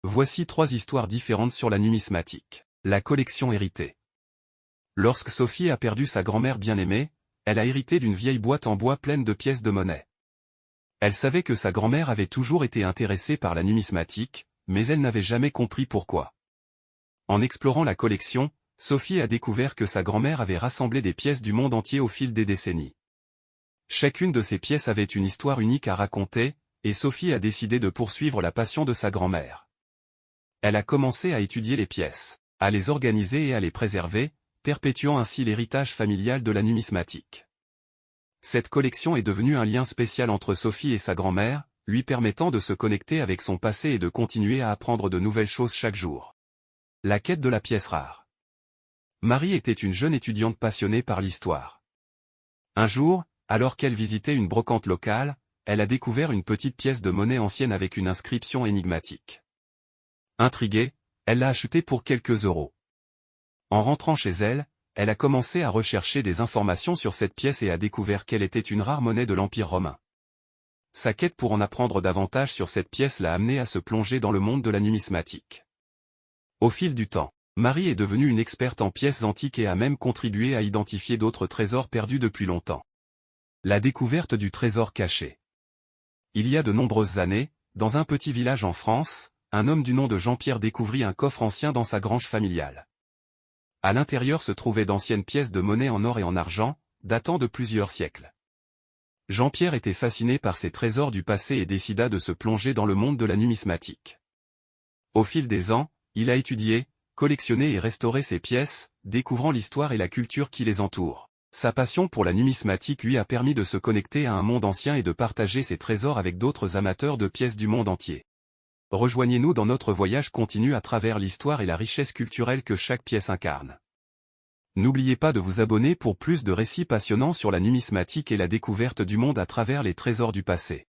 Voici 3 histoires différentes sur la numismatique. La collection héritée. Lorsque Sophie a perdu sa grand-mère bien-aimée, elle a hérité d'une vieille boîte en bois pleine de pièces de monnaie. Elle savait que sa grand-mère avait toujours été intéressée par la numismatique, mais elle n'avait jamais compris pourquoi. En explorant la collection, Sophie a découvert que sa grand-mère avait rassemblé des pièces du monde entier au fil des décennies. Chacune de ces pièces avait une histoire unique à raconter, et Sophie a décidé de poursuivre la passion de sa grand-mère. Elle a commencé à étudier les pièces, à les organiser et à les préserver, perpétuant ainsi l'héritage familial de la numismatique. Cette collection est devenue un lien spécial entre Sophie et sa grand-mère, lui permettant de se connecter avec son passé et de continuer à apprendre de nouvelles choses chaque jour. La quête de la pièce rare. Marie était une jeune étudiante passionnée par l'histoire. Un jour, alors qu'elle visitait une brocante locale, elle a découvert une petite pièce de monnaie ancienne avec une inscription énigmatique. Intriguée, elle l'a achetée pour quelques euros. En rentrant chez elle, elle a commencé à rechercher des informations sur cette pièce et a découvert qu'elle était une rare monnaie de l'Empire romain. Sa quête pour en apprendre davantage sur cette pièce l'a amenée à se plonger dans le monde de la numismatique. Au fil du temps, Marie est devenue une experte en pièces antiques et a même contribué à identifier d'autres trésors perdus depuis longtemps. La découverte du trésor caché. Il y a de nombreuses années, dans un petit village en France, un homme du nom de Jean-Pierre découvrit un coffre ancien dans sa grange familiale. À l'intérieur se trouvaient d'anciennes pièces de monnaie en or et en argent, datant de plusieurs siècles. Jean-Pierre était fasciné par ces trésors du passé et décida de se plonger dans le monde de la numismatique. Au fil des ans, il a étudié, collectionné et restauré ces pièces, découvrant l'histoire et la culture qui les entourent. Sa passion pour la numismatique lui a permis de se connecter à un monde ancien et de partager ses trésors avec d'autres amateurs de pièces du monde entier. Rejoignez-nous dans notre voyage continu à travers l'histoire et la richesse culturelle que chaque pièce incarne. N'oubliez pas de vous abonner pour plus de récits passionnants sur la numismatique et la découverte du monde à travers les trésors du passé.